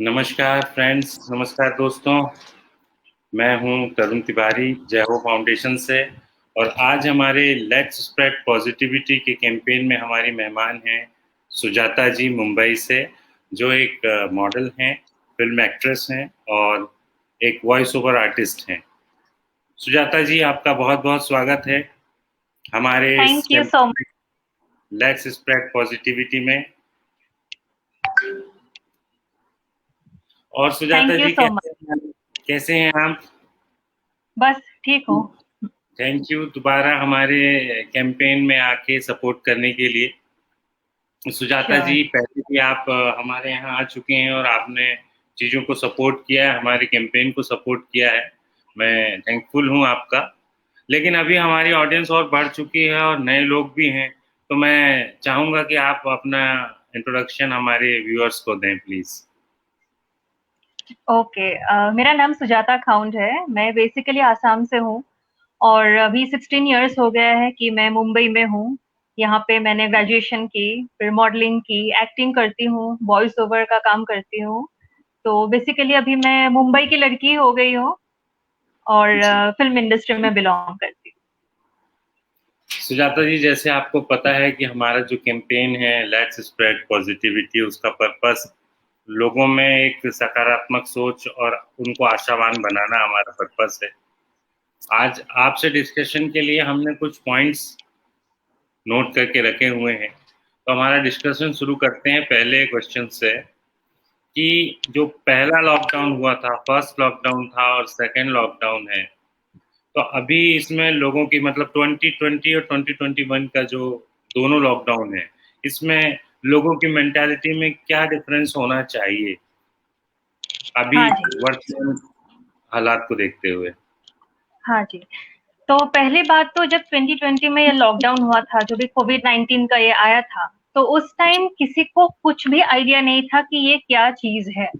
नमस्कार फ्रेंड्स, नमस्कार दोस्तों। मैं हूं तरुण तिवारी, जय हो फाउंडेशन से। और आज हमारे लेट्स स्प्रेड पॉजिटिविटी के कैंपेन में हमारी मेहमान हैं सुजाता जी मुंबई से, जो एक मॉडल हैं, फिल्म एक्ट्रेस हैं और एक वॉइस ओवर आर्टिस्ट हैं। सुजाता जी, आपका बहुत बहुत स्वागत है हमारे इस thank you so much. Let's spread positivity में। और Sujata thank you ji, so much. कैसे हैं आप? बस ठीक हो। थैंक यू दोबारा हमारे कैंपेन में आके सपोर्ट करने के लिए। सुजाता श्योर। जी, पहले भी आप हमारे यहाँ आ चुके हैं और आपने चीज़ों को सपोर्ट किया है, हमारे कैंपेन को सपोर्ट किया है। मैं थैंकफुल हूँ आपका। लेकिन अभी हमारी ऑडियंस और बढ़ चुकी है और नए लोग भी हैं, तो मैं चाहूँगा कि आप अपना इंट्रोडक्शन हमारे व्यूअर्स को दें प्लीज़। ओके, मेरा नाम सुजाता खाउंड है। मैं बेसिकली आसाम से हूँ और अभी 16 इयर्स हो गया है कि मैं मुंबई में हूँ। यहाँ पे मैंने ग्रेजुएशन की, फिर मॉडलिंग की, एक्टिंग करती हूँ, वॉइस ओवर का काम करती हूँ। तो बेसिकली अभी मैं मुंबई की लड़की हो गई हूँ और जी फिल्म इंडस्ट्री में बिलोंग करती हूँ। सुजाता जी, जैसे आपको पता है कि हमारा जो कैंपेन है लेट्स स्प्रेड पॉजिटिविटी, उसका पर्पस लोगों में एक सकारात्मक सोच और उनको आशावान बनाना हमारा पर्पस है। आज आपसे डिस्कशन के लिए हमने कुछ पॉइंट्स नोट करके रखे हुए हैं, तो हमारा डिस्कशन शुरू करते हैं पहले क्वेश्चन से कि जो पहला लॉकडाउन हुआ था, फर्स्ट लॉकडाउन था और सेकेंड लॉकडाउन है, तो अभी इसमें लोगों की मतलब 2020 और 2021 का जो दोनों लॉकडाउन है, इसमें लोगों की मेंटालिटी में क्या डिफरेंस होना चाहिए अभी हाँ जी। वर्तमान हालात को देखते हुए? हाँ जी। तो पहली बात तो जब 2020 में ये लॉकडाउन हुआ था, जो भी कोविड-19 का ये आया था, तो उस टाइम किसी को कुछ भी आइडिया नहीं था कि ये क्या चीज़ है।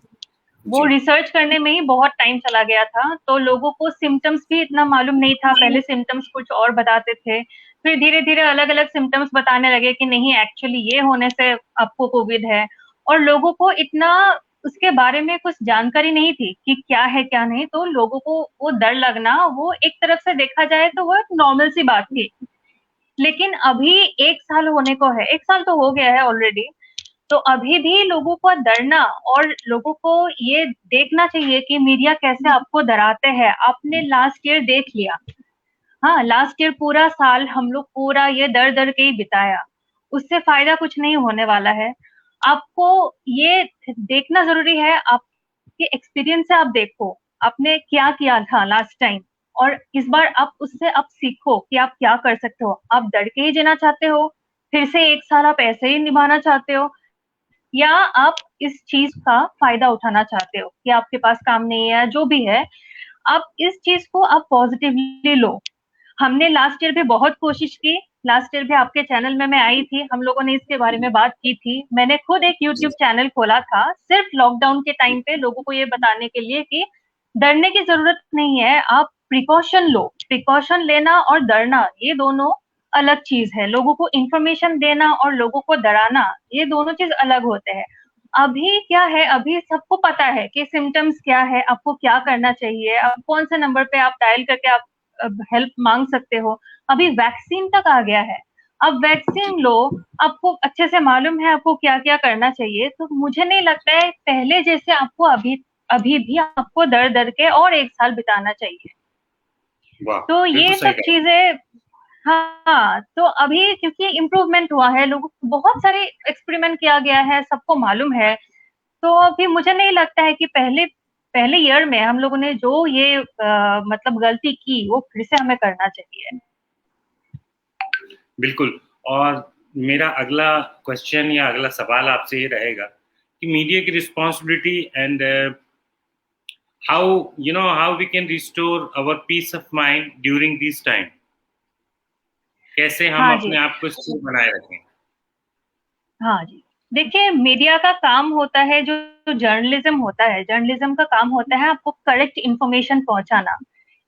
वो जी रिसर्च करने में ही बहुत टाइम चला गया था, तो लोगों को सिम्पटम्स भी इतना मालूम नहीं था। पहले सिम्पटम्स कुछ और बताते थे, फिर धीरे-धीरे अलग-अलग सिम्पटम्स बताने लगे कि नहीं एक्चुअली ये होने से आपको कोविड है। और लोगों को इतना उसके बारे में कुछ जानकारी नहीं थी कि क्या है, क्या नहीं, तो लोगों को वो डर लगना, वो एक तरफ से देखा जाए तो वो एक नॉर्मल सी बात थी। लेकिन अभी 1 साल होने को है, 1 साल तो हो गया है ऑलरेडी, तो अभी भी लोगों को डरना और लोगों को ये देखना चाहिए कि मीडिया कैसे आपको डराते हैं। आपने लास्ट ईयर देख लिया। हाँ, लास्ट ईयर पूरा साल हम लोग पूरा ये डर-डर के ही बिताया। उससे फ़ायदा कुछ नहीं होने वाला है। आपको ये देखना ज़रूरी है, आपके एक्सपीरियंस से आप देखो, आपने क्या किया था लास्ट टाइम और इस बार आप उससे आप सीखो कि आप क्या कर सकते हो। आप डर के ही जीना चाहते हो? फिर से 1 साल आप ऐसे ही निभाना चाहते हो? या आप इस चीज़ का फ़ायदा उठाना चाहते हो कि आपके पास काम नहीं है, जो भी है, आप इस चीज़ को आप पॉज़िटिवली लो। हमने लास्ट ईयर भी बहुत कोशिश की, लास्ट ईयर भी आपके चैनल में मैं आई थी, हम लोगों ने इसके बारे में बात की थी। मैंने खुद एक जी यूट्यूब चैनल खोला था, सिर्फ लॉकडाउन के टाइम पे लोगों को ये बताने के लिए कि डरने की ज़रूरत नहीं है, आप प्रिकॉशन लो। प्रिकॉशन लेना और डरना, ये दोनों अलग चीज़ है। लोगों को इन्फॉर्मेशन देना और लोगों को डराना, ये दोनों चीज़ अलग होते हैं। अभी क्या है, अभी सबको पता है कि सिम्पटम्स क्या है, आपको क्या करना चाहिए, आप कौन से नंबर पे आप डायल करके आप हेल्प मांग सकते हो। अभी वैक्सीन तक आ गया है। अब जी वैक्सीन लो, आपको अच्छे से मालूम है आपको क्या-क्या करना चाहिए। तो मुझे नहीं लगता है पहले जैसे आपको अभी अभी भी आपको डर-डर के और 1 साल बिताना चाहिए। वाह, तो बिल्कुल ये सही सब कहा। चीज़ें हाँ, तो अभी क्योंकि इम्प्रूवमेंट हुआ है, लोगों बहुत सारे एक्सपेरिमेंट किया गया है, सबको मालूम है। तो अभी मुझे नहीं लगता है कि पहले पहले ईयर में हम लोगों ने जो ये मतलब गलती की, वो फिर से हमें करना चाहिए। बिल्कुल। और मेरा अगला क्वेश्चन या अगला सवाल आपसे ये रहेगा कि मीडिया की responsibility and how we can restore our peace of mind during this time. कैसे हम हाँ जी। अपने आप को स्थिर बनाए रखें? हाँ जी। देखिए मीडिया का काम होता है जो जर्नलिज़्म होता है, जर्नलिज़्म का काम होता है आपको करेक्ट इन्फॉर्मेशन पहुँचाना।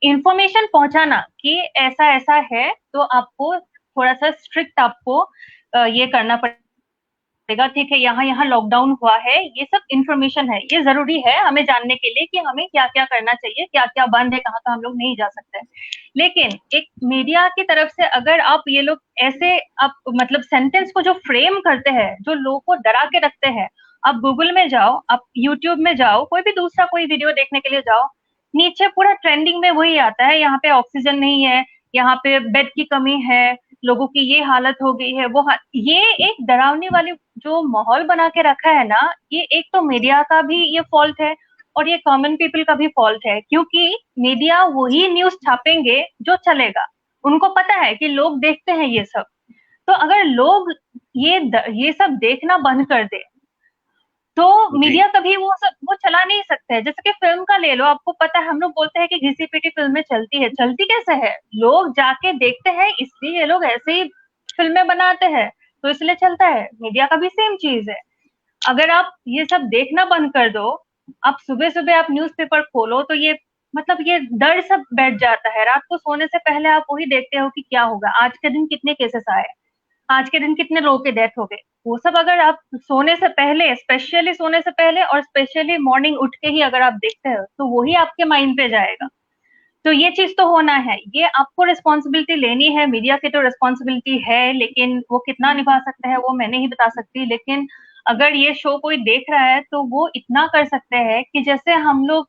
इन्फॉर्मेशन पहुँचाना कि ऐसा-ऐसा है, तो आपको थोड़ा-सा स्ट्रिक्ट आपको ये करना देगा, ठीक है, यहाँ यहाँ लॉकडाउन हुआ है, ये सब इंफॉर्मेशन है, ये जरूरी है हमें जानने के लिए कि हमें क्या क्या करना चाहिए, क्या क्या बंद है, कहाँ कहाँ हम लोग नहीं जा सकते। लेकिन एक मीडिया की तरफ से अगर आप ये लोग ऐसे आप मतलब सेंटेंस को जो फ्रेम करते हैं, जो लोगों को डरा के रखते हैं, आप गूगल में जाओ, आप यूट्यूब में जाओ, कोई भी दूसरा कोई वीडियो देखने के लिए जाओ, नीचे पूरा ट्रेंडिंग में वही आता है, यहाँ पे ऑक्सीजन नहीं है, यहाँ पे बेड की कमी है, लोगों की ये हालत हो गई है, ये एक डरावनी वाली जो माहौल बना के रखा है ना, ये एक तो मीडिया का भी ये फॉल्ट है और ये कॉमन पीपल का भी फॉल्ट है, क्योंकि मीडिया वही न्यूज छापेंगे जो चलेगा, उनको पता है कि लोग देखते हैं ये सब। तो अगर लोग ये सब देखना बंद कर दे तो मीडिया कभी वो चला नहीं सकते है। जैसे कि फिल्म का ले लो, आपको पता है हम लोग बोलते हैं कि घिसी पिटी फिल्में चलती है, चलती कैसे है, लोग जाके देखते हैं, इसलिए ये लोग ऐसे ही फिल्में बनाते हैं, तो इसलिए चलता है। मीडिया का भी सेम चीज है, अगर आप ये सब देखना बंद कर दो, आप सुबह सुबह आप न्यूज़पेपर खोलो तो ये मतलब ये डर सब बैठ जाता है, रात को सोने से पहले आप वही देखते हो कि क्या होगा, आज के दिन कितने केसेस आए, आज के दिन कितने लोगों के डेथ हो गए, वो सब अगर आप सोने से पहले, स्पेशली सोने से पहले और स्पेशली मॉर्निंग उठ के ही अगर आप देखते हो तो वही आपके माइंड पे जाएगा। तो ये चीज तो होना है, ये आपको रिस्पॉन्सिबिलिटी लेनी है, मीडिया की तो रिस्पॉन्सिबिलिटी है, लेकिन वो कितना निभा सकते हैं वो मैं नहीं बता सकती। लेकिन अगर ये शो कोई देख रहा है तो वो इतना कर सकते हैं कि जैसे हम लोग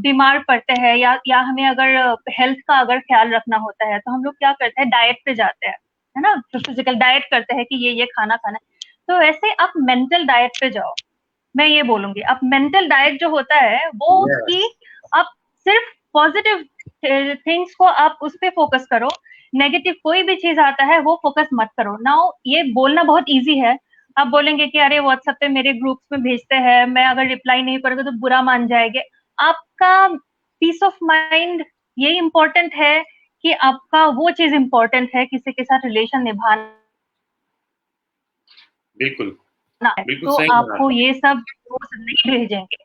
बीमार पड़ते हैं या हमें अगर हेल्थ का अगर ख्याल रखना होता है तो हम लोग क्या करते हैं, डाइट पे जाते हैं, है ना, तो फिजिकल डाइट करते हैं कि ये खाना खाना है। तो वैसे आप मेंटल डाइट पे जाओ, मैं ये बोलूंगी आप मेंटल डाइट जो होता है वो कि आप सिर्फ पॉजिटिव थिंग्स को आप उस पे फोकस करो, नेगेटिव कोई भी चीज आता है वो फोकस मत करो। नाउ ये बोलना बहुत इजी है, आप बोलेंगे कि अरे व्हाट्सएप पे मेरे ग्रुप्स में भेजते हैं, मैं अगर रिप्लाई नहीं करूंगा तो बुरा मान जाएंगे। आपका पीस ऑफ माइंड ये इम्पोर्टेंट है कि आपका वो चीज इम्पोर्टेंट है, किसी के साथ रिलेशन निभाना। बिल्कुल बिल्कुल तो सही आपको ये सब नहीं भेजेंगे,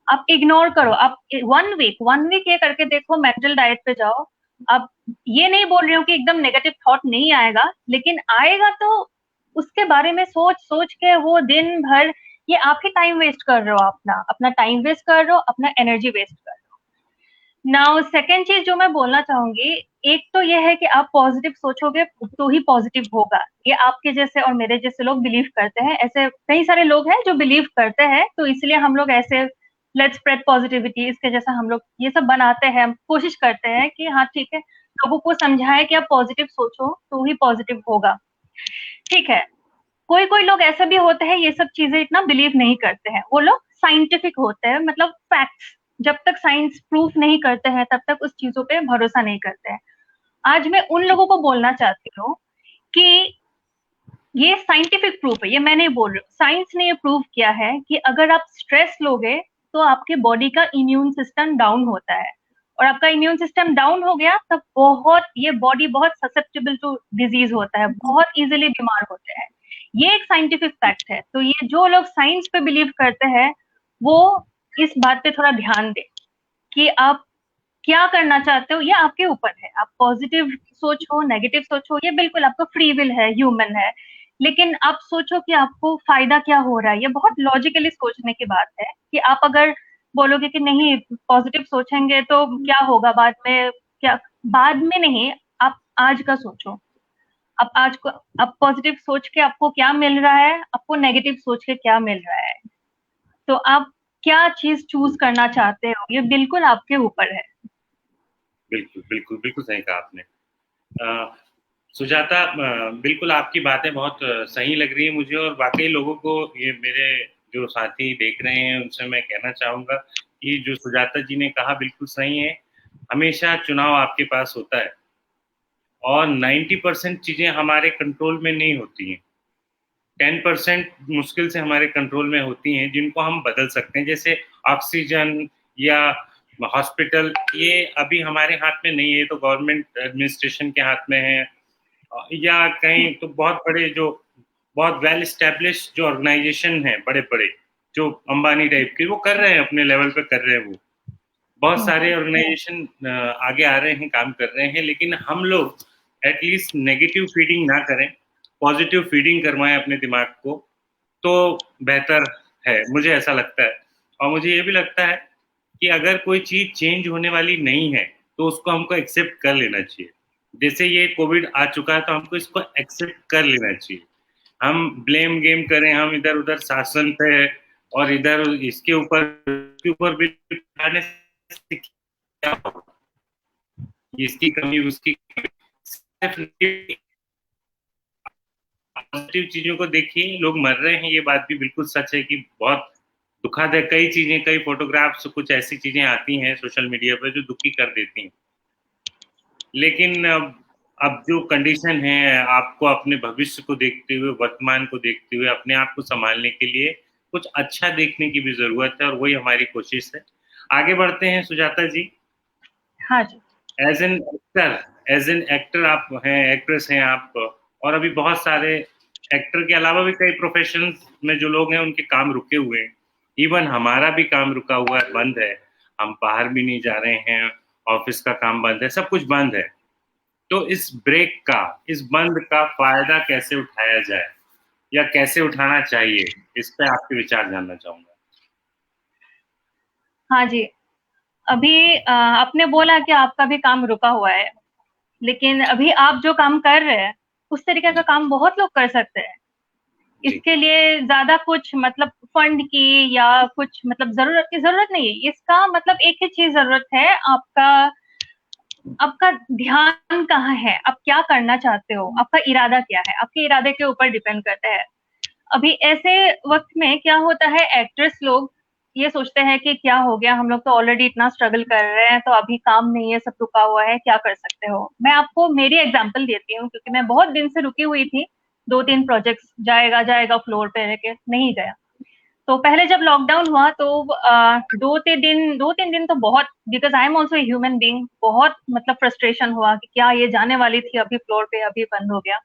आप इग्नोर करो, आप 1 वीक ये करके देखो, मेंटल डाइट पे जाओ। अब ये नहीं बोल रही हूँ कि एकदम नेगेटिव थॉट नहीं आएगा, लेकिन आएगा तो उसके बारे में सोच सोच के वो दिन भर ये आप ही टाइम वेस्ट कर रहे हो, अपना अपना टाइम वेस्ट कर रहे हो, अपना एनर्जी वेस्ट कर रहे हो। नाउ सेकेंड चीज जो मैं बोलना चाहूंगी, एक तो ये है कि आप पॉजिटिव सोचोगे तो ही पॉजिटिव होगा, ये आपके जैसे और मेरे जैसे लोग बिलीव करते हैं, ऐसे कई सारे लोग हैं जो बिलीव करते हैं, तो इसलिए हम लोग ऐसे लेट्स स्प्रेड पॉजिटिविटी इसके जैसा हम लोग ये सब बनाते हैं, हम कोशिश करते हैं कि हाँ ठीक है, लोगों को समझाएं कि आप पॉजिटिव सोचो तो ही पॉजिटिव होगा। ठीक है, कोई कोई लोग ऐसे भी होते हैं ये सब चीजें इतना बिलीव नहीं करते हैं, वो लोग साइंटिफिक होते हैं, मतलब फैक्ट्स, जब तक साइंस प्रूफ नहीं करते हैं तब तक उस चीजों पे भरोसा नहीं करते हैं। आज मैं उन लोगों को बोलना चाहती हूँ कि ये साइंटिफिक प्रूफ है, ये मैं नहीं बोल रही हूँ, साइंस ने ये प्रूव किया है कि अगर आप स्ट्रेस लोगे तो आपके बॉडी का इम्यून सिस्टम डाउन होता है, और आपका इम्यून सिस्टम डाउन हो गया तब बहुत ये बॉडी बहुत ससेप्टेबल टू डिजीज होता है, बहुत इजीली बीमार होते हैं। ये एक साइंटिफिक फैक्ट है। तो ये जो लोग साइंस पे बिलीव करते हैं वो इस बात पे थोड़ा ध्यान दें कि आप क्या करना चाहते हो, ये आपके ऊपर है, आप पॉजिटिव सोचो नेगेटिव सोचो, ये बिल्कुल आपका फ्री विल है, ह्यूमन है, लेकिन आप सोचो कि आपको फायदा क्या हो रहा है। ये बहुत लॉजिकली सोचने की बात है कि आप अगर बोलोगे कि नहीं पॉजिटिव सोचेंगे तो क्या होगा बाद में, क्या बाद में नहीं, आप आज का सोचो, आप आज को आप पॉजिटिव सोच के आपको क्या मिल रहा है, आपको नेगेटिव सोच के क्या मिल रहा है, तो आप क्या चीज चूज करना चाहते हो ये बिल्कुल आपके ऊपर है। बिल्कुल बिल्कुल बिल्कुल सही कहा आपने। सुजाता, बिल्कुल आपकी बातें बहुत सही लग रही है मुझे, और वाकई लोगों को, ये मेरे जो साथी देख रहे हैं उनसे मैं कहना चाहूंगा कि जो सुजाता जी ने कहा बिल्कुल सही है। हमेशा चुनाव आपके पास होता है और 90% चीजें हमारे कंट्रोल में नहीं होती हैं, 10% मुश्किल से हमारे कंट्रोल में होती हैं जिनको हम बदल सकते हैं, जैसे ऑक्सीजन या हॉस्पिटल, ये अभी हमारे हाथ में नहीं है, तो गवर्नमेंट एडमिनिस्ट्रेशन के हाथ में है, या कहीं तो बहुत बड़े जो बहुत वेल एस्टेब्लिश जो ऑर्गेनाइजेशन है, बड़े बड़े जो अंबानी टाइप के, वो कर रहे हैं, अपने लेवल पे कर रहे हैं, वो बहुत सारे ऑर्गेनाइजेशन आगे आ रहे हैं, काम कर रहे हैं, लेकिन हम लोग एटलीस्ट नेगेटिव फीडिंग ना करें, पॉजिटिव फीडिंग करवाएं अपने दिमाग को, तो बेहतर है, मुझे ऐसा लगता है। और मुझे ये भी लगता है कि अगर कोई चीज़ चेंज होने वाली नहीं है, तो उसको हमको एक्सेप्ट कर लेना चाहिए। जैसे ये कोविड आ चुका है, तो हमको इसको एक्सेप्ट कर लेना चाहिए। हम ब्लेम गेम करें, हम इधर-उधर शासन पे और इधर इसके ऊपर भी आने से क्या होगा? इसकी कमी, उसकी कमी, पॉजिटिव चीज़ों को देखिए, लोग मर रहे हैं, ये बात भी बिल्कुल सच है कि बहुत दुखद है। कई चीज़ें, कई फ़ोटोग्राफ्स, कुछ ऐसी चीज़ें आती हैं सोशल मीडिया पे जो दुखी कर देती हैं। लेकिन अब जो कंडीशन है, आपको अपने भविष्य को देखते हुए, वर्तमान को देखते हुए, अपने आप को सँभालने के लिए कुछ अच्छा देखने की भी ज़रूरत है, और वही हमारी कोशिश है। आगे बढ़ते हैं सुजाता जी। हाँ जी। एज़ एन एक्टर आप हैं, एक्ट्रेस हैं आप, और अभी बहुत सारे एक्टर के अलावा भी कई प्रोफ़ेशंस में जो लोग हैं, उनके काम रुके हुए हैं। इवन हमारा भी काम रुका हुआ है, बंद है। हम बाहर भी नहीं जा रहे हैं, ऑफ़िस का काम बंद है, सब कुछ बंद है। तो इस ब्रेक का, इस बंद का फ़ायदा कैसे उठाया जाए या कैसे उठाना चाहिए? इस पे आपके विचार जानना चाहूँगा। हाँ जी। अभी आपने बोला कि आपका भी काम रुका हुआ है, लेकिन अभी आप जो काम कर रहे हैं, उस तरीके का जी, काम बहुत लोग कर सकते हैं। जी, इसके लिए ज़्यादा कुछ मतलब फंड की या कुछ मतलब ज़रूरत की ज़रूरत नहीं है। इसका मतलब एक ही चीज़ ज़रूरत है, आपका आपका ध्यान कहाँ है? आप क्या करना चाहते हो? आपका इरादा क्या है? आपके इरादे के ऊपर डिपेंड करता है। अभी ऐसे वक़्त में क्या होता है, एक्ट्रेस लोग ये सोचते हैं कि क्या हो गया, हम लोग तो ऑलरेडी इतना स्ट्रगल कर रहे हैं, तो अभी काम नहीं है, सब रुका हुआ है, क्या कर सकते हो? मैं आपको मेरी एग्ज़ाम्पल देती हूँ, क्योंकि मैं बहुत दिन से रुकी हुई थी। 2-3 प्रोजेक्ट्स जाएगा, जाएगा फ्लोर पे रह के, नहीं गया। तो पहले जब लॉकडाउन हुआ तो 2-3 दिन तो बहुत, because I am also a human being, बहुत मतलब फ्रस्ट्रेशन हुआ कि क्या ये जाने वाली थी अभी फ्लोर पे, अभी बंद हो गया।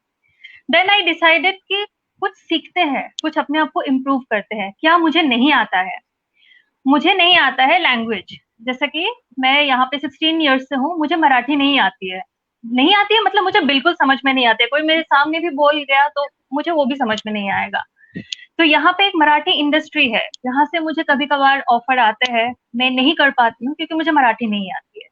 देन आई डिसाइडेड कि कुछ सीखते हैं, कुछ अपने आप को इम्प्रूव करते हैं। क्या मुझे नहीं आता है? मुझे नहीं आता है लैंग्वेज। जैसा कि मैं यहाँ पे 16 इयर्स से हूँ, मुझे मराठी नहीं आती है। नहीं आती है मतलब मुझे बिल्कुल समझ में नहीं आती है। कोई मेरे सामने भी बोल गया तो मुझे वो भी समझ में नहीं आएगा। तो यहाँ पे एक मराठी इंडस्ट्री है, जहाँ से मुझे कभी-कभार ऑफर आते हैं, मैं नहीं कर पाती हूँ क्योंकि मुझे मराठी नहीं आती है।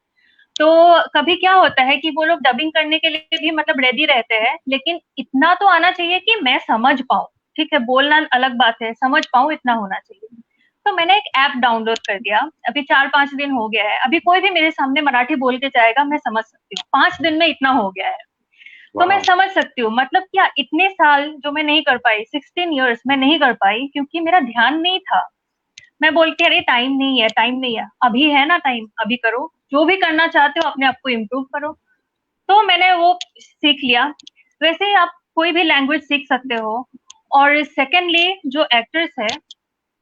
तो कभी क्या होता है कि वो लोग डबिंग करने के लिए भी मतलब रेडी रहते हैं, लेकिन इतना तो आना चाहिए कि मैं समझ पाऊँ, ठीक है? बोलना अलग बात है, समझ पाऊँ इतना होना चाहिए। तो मैंने एक ऐप डाउनलोड कर दिया, अभी 4-5 दिन हो गया है, अभी कोई भी मेरे सामने मराठी बोल के जाएगा, मैं समझ सकती हूँ, 5 दिन में इतना हो गया है। तो मैं वाह! समझ सकती हूँ, मतलब क्या इतने साल जो मैं नहीं कर पाई, 16 इयर्स मैं नहीं कर पाई क्योंकि मेरा ध्यान नहीं था। मैं बोलती अरे टाइम नहीं है, टाइम नहीं है। अभी है ना टाइम, अभी करो। जो भी करना चाहते हो अपने आप को इम्प्रूव करो। तो मैंने वो सीख लिया। वैसे ही आप कोई भी लैंग्वेज सीख सकते हो। और सेकेंडली जो एक्टर्स है,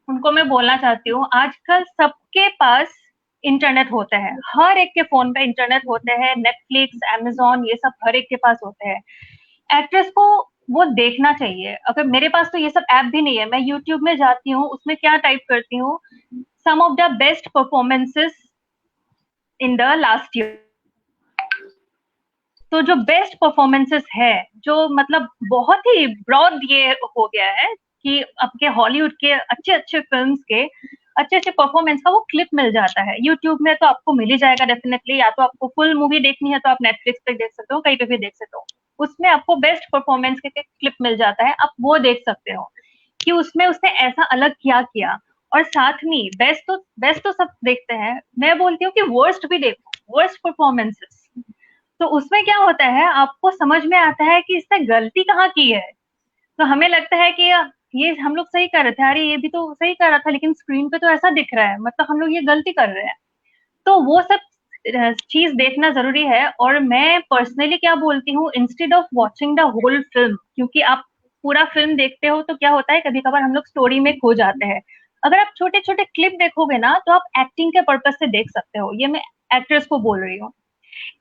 उनको मैं बोलना चाहती हूँ, आजकल सबके पास इंटरनेट होता है। हर एक के फ़ोन पे इंटरनेट होते हैं, नेटफ्लिक्स, अमेज़न ये सब हर एक के पास होते हैं। एक्ट्रेस को वो देखना चाहिए। अगर मेरे पास तो ये सब ऐप भी नहीं है, मैं यूट्यूब में जाती हूँ, उसमें क्या टाइप करती हूँ, some of the best performances in the last year. तो जो बेस्ट परफॉर्मेंसेस है, जो मतलब बहुत ही ब्रॉड ये हो गया है कि आपके हॉलीवुड के अच्छे-अच्छे फ़िल्म्स के अच्छे-अच्छे परफॉर्मेंस का वो क्लिप मिल जाता है। यूट्यूब में तो आपको मिल ही जाएगा डेफिनिटली, या तो आपको फुल मूवी देखनी है तो आप नेटफ्लिक्स पे देख सकते हो, कहीं पे भी देख सकते हो। उसमें आपको बेस्ट परफॉर्मेंस के क्लिप मिल जाता है, आप वो देख सकते हो कि उसमें उसने ऐसा अलग क्या किया। और साथ में बेस्ट तो सब देखते हैं, मैं बोलती हूँ कि वर्स्ट भी देखो, वर्स्ट परफॉर्मेंसेस। तो उसमें क्या होता है, आपको समझ में आता है कि इसने गलती कहाँ की है। तो हमें लगता है कि ये हम लोग सही कर रहे थे, अरे ये भी तो सही कर रहा था, लेकिन स्क्रीन पे तो ऐसा दिख रहा है, मतलब हम लोग ये गलती कर रहे हैं। तो वो सब चीज़ देखना ज़रूरी है। और मैं पर्सनली क्या बोलती हूँ, instead of watching the whole film, क्योंकि आप पूरा फिल्म देखते हो तो क्या होता है, कभी-कभार हम लोग स्टोरी में खो जाते हैं। अगर आप छोटे-छोटे क्लिप देखोगे ना, तो आप एक्टिंग के पर्पज़ से देख सकते हो। ये मैं एक्टर्स को बोल रही हूँ।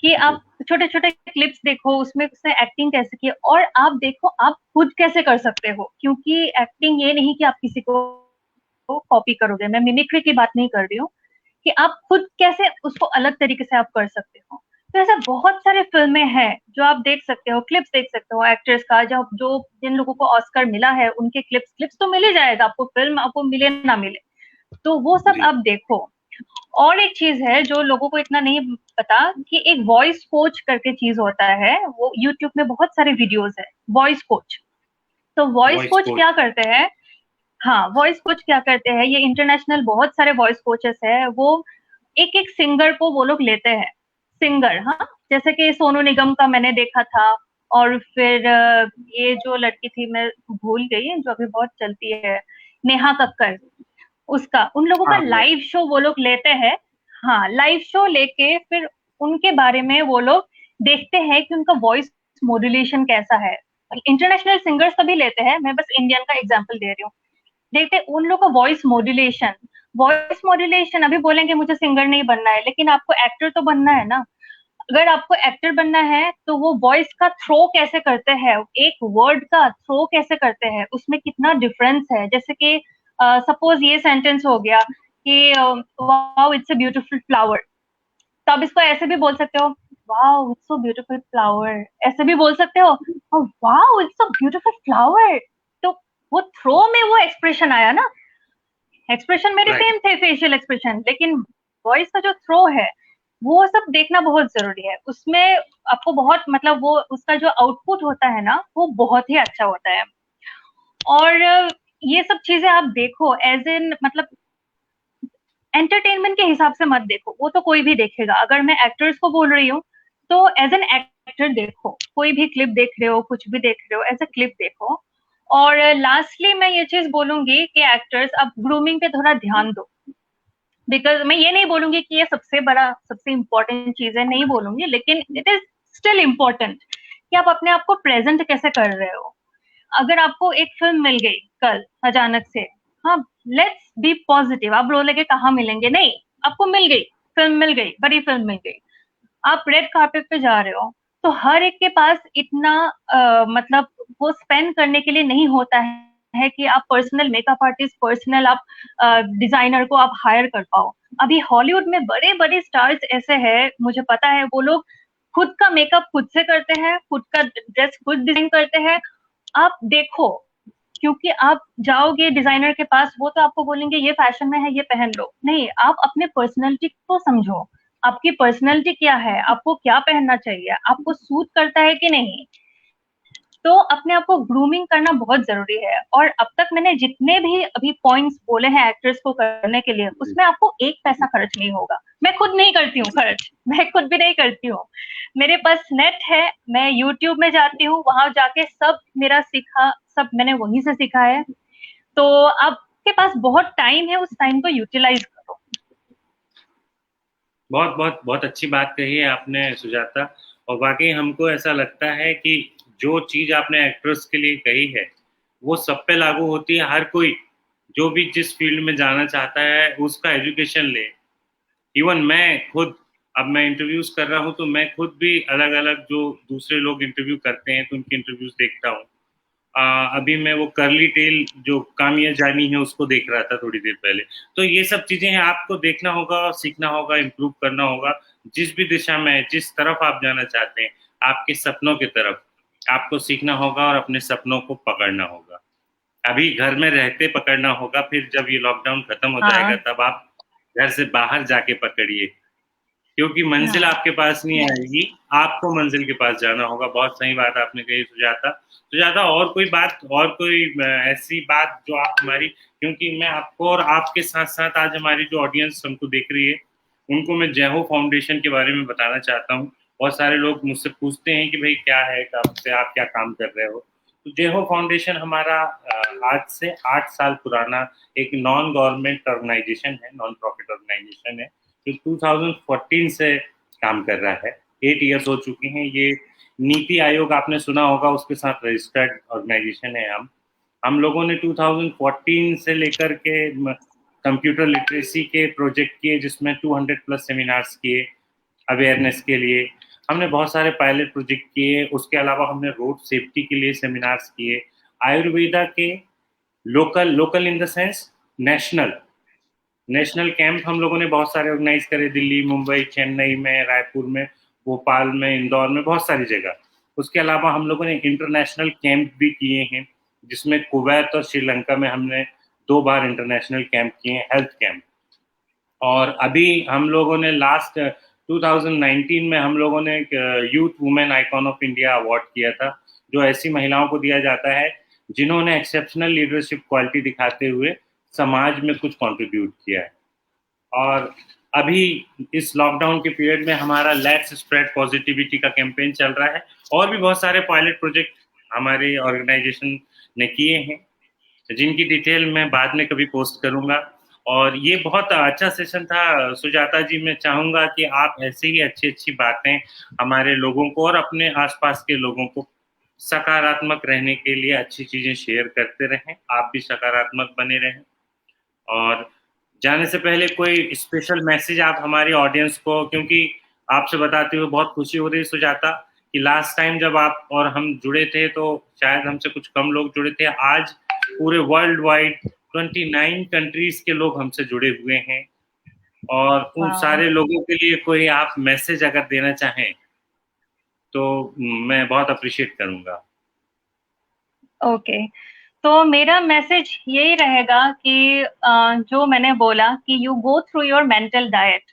कि जी, आप छोटे-छोटे क्लिप्स देखो, उसमें उसने एक्टिंग कैसे की है, और आप देखो आप खुद कैसे कर सकते हो, क्योंकि एक्टिंग ये नहीं कि आप किसी को कॉपी करोगे। मैं मिमिक्री की बात नहीं कर रही हूँ, कि आप खुद कैसे उसको अलग तरीके से आप कर सकते हो। तो ऐसा बहुत सारे फिल्में हैं जो आप देख सकते हो, क्लिप्स देख सकते हो एक्टर्स का, जो जो जिन लोगों को ऑस्कर मिला है उनके क्लिप्स क्लिप्स तो मिल ही जाएगा आपको, फिल्म आपको मिले ना मिले, तो वो सब जी। आप देखो। और एक चीज है जो लोगों को इतना नहीं पता कि एक वॉइस कोच करके चीज होता है, वो यूट्यूब में बहुत सारे वीडियोस है, वॉइस कोच। तो वॉइस वॉइस कोच कोच। क्या करते हैं, हाँ वॉइस कोच क्या करते हैं, ये इंटरनेशनल बहुत सारे वॉइस कोचेस है, वो एक एक सिंगर को वो लोग लेते हैं, सिंगर, हाँ, जैसे कि सोनू निगम का मैंने देखा था, और फिर ये जो लड़की थी मैं भूल गई जो अभी बहुत चलती है, नेहा कक्कर, उसका, उन लोगों का हाँ मैं। लाइव शो वो लोग लेते हैं। हाँ, लाइव शो लेके फिर उनके बारे में वो लोग देखते हैं कि उनका वॉइस मॉड्यूलेशन कैसा है। इंटरनेशनल सिंगर्स का भी लेते हैं, मैं बस इंडियन का एग्जांपल दे रही हूँ। देखते हैं उन लोग का वॉइस मॉड्यूलेशन, अभी बोलेंगे मुझे सिंगर नहीं बनना है, लेकिन आपको एक्टर तो बनना है ना। अगर आपको एक्टर बनना है तो वो वॉइस का थ्रो कैसे करते हैं, एक वर्ड का थ्रो कैसे करते हैं, उसमें कितना डिफरेंस है। जैसे कि सपोज ये सेंटेंस हो गया कि wow it's a beautiful flower, तो आप इसको ऐसे भी बोल सकते हो, wow it's so beautiful flower, ऐसे भी बोल सकते हो, wow it's so beautiful flower. तो वो थ्रो में वो एक्सप्रेशन आया ना, एक्सप्रेशन मेरे राइट। सेम थे फेशियल एक्सप्रेशन, लेकिन वॉइस का जो थ्रो है वो सब देखना बहुत जरूरी है। उसमें आपको बहुत मतलब वो उसका जो आउटपुट होता है ना वो बहुत ही अच्छा होता है। और ये सब चीजें आप देखो एज इन मतलब एंटरटेनमेंट के हिसाब से मत देखो, वो तो कोई भी देखेगा। अगर मैं एक्टर्स को बोल रही हूँ तो एज एन एक्टर देखो, कोई भी क्लिप देख रहे हो, कुछ भी देख रहे हो, एज अ क्लिप देखो। और लास्टली मैं ये चीज बोलूंगी कि एक्टर्स अब ग्रूमिंग पे थोड़ा ध्यान दो, बिकॉज मैं ये नहीं बोलूंगी कि ये सबसे बड़ा सबसे इंपॉर्टेंट चीज है, नहीं बोलूंगी, लेकिन इट इज स्टिल इम्पोर्टेंट कि आप अपने आप को प्रेजेंट कैसे कर रहे हो। अगर आपको एक फिल्म मिल गई कल अचानक से, हाँ, लेट्स बी पॉजिटिव, आप बोलेंगे कहाँ मिलेंगे, नहीं, आपको मिल गई, फिल्म मिल गई, बड़ी फिल्म मिल गई, आप रेड कार्पेट पे जा रहे हो, तो हर एक के पास इतना मतलब वो स्पेंड करने के लिए नहीं होता है कि आप पर्सनल मेकअप आर्टिस्ट, पर्सनल आप डिजाइनर को आप हायर कर पाओ। अभी हॉलीवुड में बड़े बड़े स्टार्स ऐसे हैं, मुझे पता है, वो लोग खुद का मेकअप खुद से करते हैं, खुद का ड्रेस खुद डिजाइन करते हैं। आप देखो, क्योंकि आप जाओगे डिजाइनर के पास, वो तो आपको बोलेंगे ये फैशन में है, ये पहन लो, नहीं, आप अपने पर्सनैलिटी को समझो, आपकी पर्सनैलिटी क्या है, आपको क्या पहनना चाहिए, आपको सूट करता है कि नहीं। तो अपने आप को ग्रूमिंग करना बहुत जरूरी है। और अब तक मैंने जितने भी अभी पॉइंट्स बोले हैं एक्टर्स को करने के लिए, उसमें आपको एक पैसा खर्च नहीं होगा। मैं खुद नहीं करती हूँ खर्च, मैं खुद भी नहीं करती हूँ। मेरे पास नेट है, मैं यूट्यूब में जाती हूँ, वहां जाके सब मेरा सीखा, सब मैंने वहीं से सीखा है। तो आपके पास बहुत टाइम है, उस टाइम को यूटिलाइज करो। बहुत बहुत बहुत अच्छी बात कही है आपने सुजाता। और वाकई हमको ऐसा लगता है कि जो चीज आपने एक्ट्रेस के लिए कही है वो सब पे लागू होती है। हर कोई जो भी जिस फील्ड में जाना चाहता है उसका एजुकेशन ले। इवन मैं खुद, अब मैं इंटरव्यूज कर रहा हूँ तो मैं खुद भी अलग अलग जो दूसरे लोग इंटरव्यू करते हैं तो उनके इंटरव्यूज देखता हूँ। अभी मैं वो कर्ली टेल जो कामिया जानी है उसको देख रहा था थोड़ी देर पहले। तो ये सब चीजें हैं, आपको देखना होगा और सीखना होगा, इम्प्रूव करना होगा। जिस भी दिशा में जिस तरफ आप जाना चाहते हैं, आपके सपनों की तरफ आपको सीखना होगा और अपने सपनों को पकड़ना होगा। अभी घर में रहते पकड़ना होगा, फिर जब ये लॉकडाउन खत्म हो जाएगा हाँ, तब आप घर से बाहर जाके पकड़िए, क्योंकि मंजिल हाँ, आपके पास नहीं आएगी, आपको मंजिल के पास जाना होगा। बहुत सही बात आपने कही सुजाता। सुजाता, और कोई बात, और कोई ऐसी बात जो आप हमारी, क्योंकि मैं आपको और आपके साथ साथ आज हमारी जो ऑडियंस हमको देख रही है उनको मैं जय हो फाउंडेशन के बारे में बताना चाहता हूँ। बहुत सारे लोग मुझसे पूछते हैं कि भाई क्या है, कब से आप क्या काम कर रहे हो। तो जय हो फाउंडेशन हमारा आज से 8 साल पुराना एक नॉन गवर्नमेंट ऑर्गेनाइजेशन है, नॉन प्रॉफिट ऑर्गेनाइजेशन है, जो 2014 से काम कर रहा है। 8 इयर्स हो चुके हैं। ये नीति आयोग आपने सुना होगा, उसके साथ रजिस्टर्ड ऑर्गेनाइजेशन है। हम लोगों ने 2014 से लेकर के कंप्यूटर लिटरेसी के प्रोजेक्ट किए, जिसमें 200 प्लस सेमिनार्स किए अवेयरनेस के लिए। हमने बहुत सारे पायलट प्रोजेक्ट किए, उसके अलावा हमने रोड सेफ्टी के लिए सेमिनार्स किए। आयुर्वेदा के local local in the sense national national camp हम लोगों ने बहुत सारे ऑर्गेनाइज करे, दिल्ली, मुंबई, चेन्नई में, रायपुर में। भोपाल में, इंदौर में, बहुत सारी जगह। उसके अलावा हम लोगों ने इंटरनेशनल कैंप भी किए हैं, जिसमें कुवैत और श्रीलंका में हमने 2 बार इंटरनेशनल कैंप किए हैं, हेल्थ कैंप। और अभी हम लोगों ने लास्ट 2019 में हम लोगों ने एक youth women icon of India award किया था, जो ऐसी महिलाओं को दिया जाता है जिन्होंने एक्सेप्शनल लीडरशिप क्वालिटी दिखाते हुए समाज में कुछ कंट्रीब्यूट किया है। और अभी इस लॉकडाउन के पीरियड में हमारा लेट्स स्प्रेड पॉजिटिविटी का कैंपेन चल रहा है, और भी बहुत सारे पायलट प्रोजेक्ट हमारे ऑर्गेनाइजेशन ने किए हैं, जिनकी डिटेल मैं बाद में कभी पोस्ट करूंगा। और ये बहुत अच्छा सेशन था सुजाता जी। मैं चाहूंगा कि आप ऐसे ही अच्छी अच्छी बातें हमारे लोगों को और अपने आसपास के लोगों को सकारात्मक रहने के लिए अच्छी चीजें शेयर करते रहें। आप भी सकारात्मक बने रहें। और जाने से पहले कोई स्पेशल मैसेज आप हमारी ऑडियंस को, क्योंकि आपसे बताते हुए बहुत खुशी हो रही है सुजाता कि लास्ट टाइम जब आप और हम जुड़े थे तो शायद हमसे कुछ कम लोग जुड़े थे। आज पूरे वर्ल्ड वाइड 29 कंट्रीज के लोग हमसे जुड़े हुए हैं, और उन सारे लोगों के लिए कोई आप मैसेज अगर देना चाहें तो मैं बहुत अप्रिशिएट करूंगा। ओके, तो मेरा मैसेज यही रहेगा कि जो मैंने बोला कि you go through your mental diet,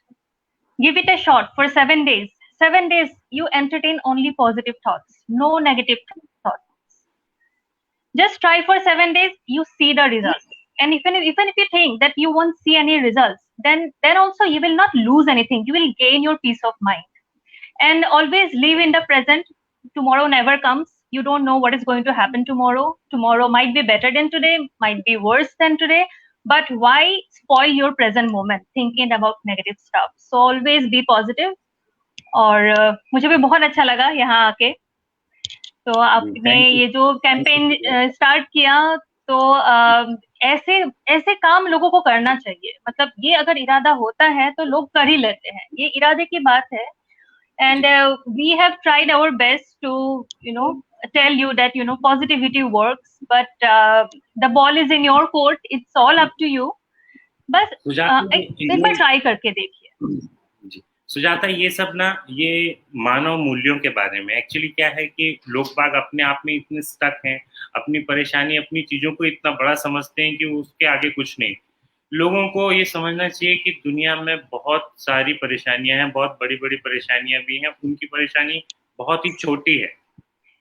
give it a shot for 7 days. 7 days you entertain only positive thoughts, no negative thoughts. Just try for 7 days, you see the results. And even if you think that you won't see any results, then also you will not lose anything. You will gain your peace of mind. And always live in the present. Tomorrow never comes. You don't know what is going to happen tomorrow. Tomorrow might be better than today, might be worse than today. But why spoil your present moment thinking about negative stuff? So always be positive. और मुझे भी बहुत अच्छा लगा यहाँ आके। तो आपने ये जो कैंपेन स्टार्ट किया, तो ऐसे ऐसे काम लोगों को करना चाहिए। मतलब ये अगर इरादा होता है तो लोग कर ही लेते हैं, ये इरादे की बात है। And we have tried our best to tell you that positivity works, but the ball is in your court. It's all up to you. बस एक बार ट्राई करके देखिए। जी सुजाता, ये सब ना, ये मानव मूल्यों के बारे में एक्चुअली क्या है कि लोग बाग अपने आप में इतने स्टक हैं, अपनी परेशानी, अपनी चीजों को इतना बड़ा समझते हैं कि उसके आगे कुछ नहीं। लोगों को ये समझना चाहिए कि दुनिया में बहुत सारी परेशानियां हैं, बहुत बड़ी बड़ी परेशानियां भी हैं। उनकी परेशानी बहुत ही छोटी है,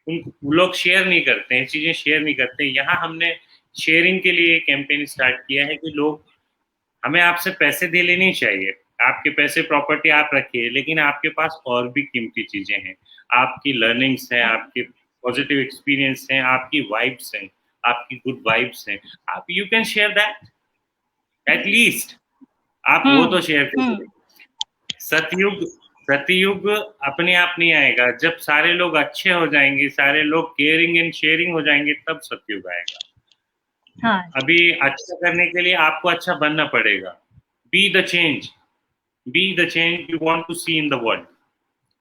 उन लोग शेयर नहीं करते हैं, चीजें शेयर नहीं करते। यहाँ हमने शेयरिंग के लिए कैंपेन स्टार्ट किया है कि लोग, हमें आपसे पैसे दे लेनी चाहिए, आपके पैसे प्रॉपर्टी आप रखिए, लेकिन आपके पास और भी कीमती चीजें हैं, आपकी लर्निंग्स हैं, आपके पॉजिटिव एक्सपीरियंस हैं, आपकी वाइब्स हैं, आपकी गुड वाइब्स हैं। आप you can share that at least, आप वो तो शेयर करिए। सतयुग अपने आप नहीं आएगा, जब सारे लोग अच्छे हो जाएंगे, सारे लोग केयरिंग एंड शेयरिंग हो जाएंगे, तब सतयुग आएगा। हाँ। अभी अच्छा करने के लिए आपको अच्छा बनना पड़ेगा। Be the change you want to see in the world.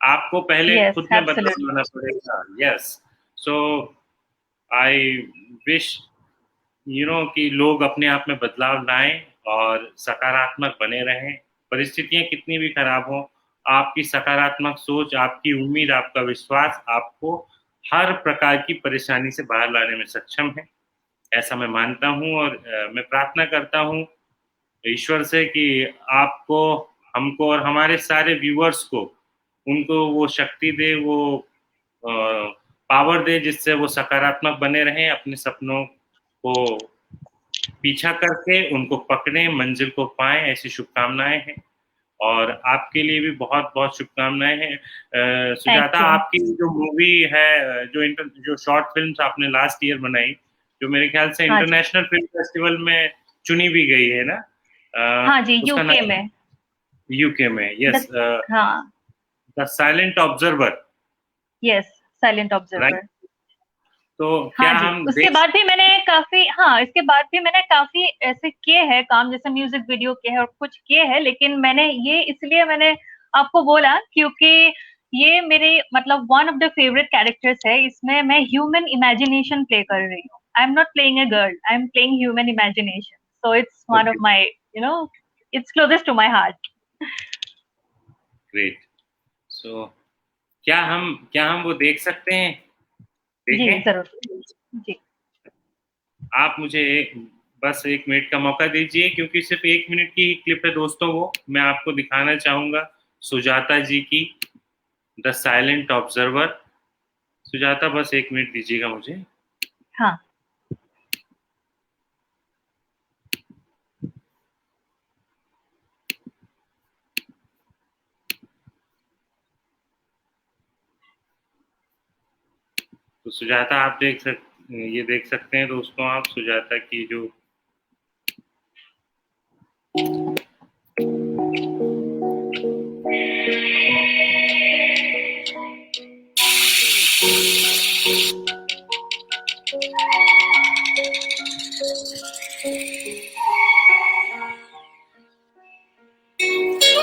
आपको पहले खुद में बदलाव लाना पड़ेगा। यस, सो आई विश कि लोग अपने आप में बदलाव लाएं और सकारात्मक बने रहें। परिस्थितियां कितनी भी खराब हो, आपकी सकारात्मक सोच, आपकी उम्मीद, आपका विश्वास आपको हर प्रकार की परेशानी से बाहर लाने में सक्षम है, ऐसा मैं मानता हूं। और मैं प्रार्थना करता हूं ईश्वर से कि आपको, हमको और हमारे सारे व्यूअर्स को, उनको वो शक्ति दे, वो पावर दे, जिससे वो सकारात्मक बने रहें, अपने सपनों को पीछा करके उनको पकड़ें, मंजिल को पाएं। ऐसी शुभकामनाएं हैं, और आपके लिए भी बहुत बहुत शुभकामनाएं हैं। सुजाता, आपकी जो मूवी है, जो शॉर्ट फिल्म्स आपने लास्ट ईयर बनाई, जो मेरे ख्याल से इंटरनेशनल फिल्म फेस्टिवल में चुनी भी गई है ना? हाँ जी, यूके में। Yes, the silent observer. Yes, silent observer. तो क्या हम इसके बाद भी मैंने काफी ऐसे किए हैं काम, जैसे म्यूजिक वीडियो किए हैं और कुछ किए हैं, लेकिन मैंने आपको बोला क्योंकि ये मेरे मतलब one of the favourite characters है। इसमें मैं ह्यूमन इमेजिनेशन प्ले कर रही हूँ। I am not playing a girl, I am playing human imagination, so it's one of my it's closest to my heart. Great. So क्या हम वो देख सकते हैं? जी देखें? जरूर। जी आप मुझे बस 1 मिनट का मौका दीजिए, क्योंकि सिर्फ 1 मिनट की क्लिप है दोस्तों। वो मैं आपको दिखाना चाहूंगा सुजाता जी की, द साइलेंट ऑब्जर्वर। सुजाता, बस 1 मिनट दीजिएगा मुझे। हाँ। तो सुजाता, आप ये देख सकते हैं दोस्तों, आप सुजाता की जो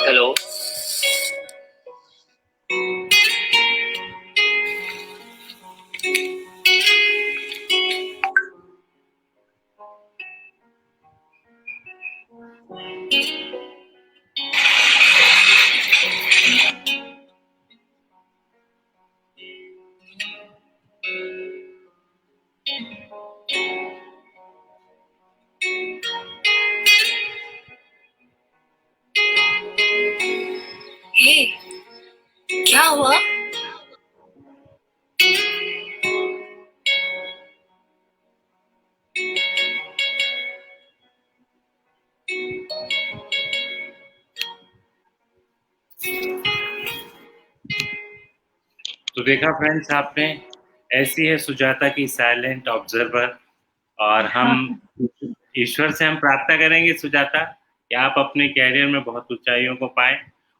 हेलो। हे, क्या हुआ? तो देखा फ्रेंड्स आपने, ऐसी है सुजाता की साइलेंट ऑब्जर्वर। और हम ईश्वर से हम प्रार्थना करेंगे सुजाता, कि आप अपने कैरियर में बहुत ऊंचाइयों को पाएं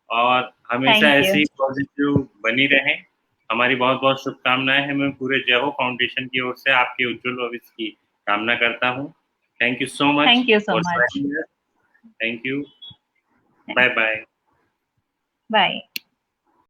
और हमेशा थैंक ऐसे यू। ही पॉजिटिव बनी रहें। हमारी बहुत बहुत शुभकामनाएं हैं। मैं पूरे जय हो फाउंडेशन की ओर से आपके उज्जवल भविष्य की कामना करता हूँ। Thank you so much thank you so for much. Joining us. Thank you. Bye bye. Bye.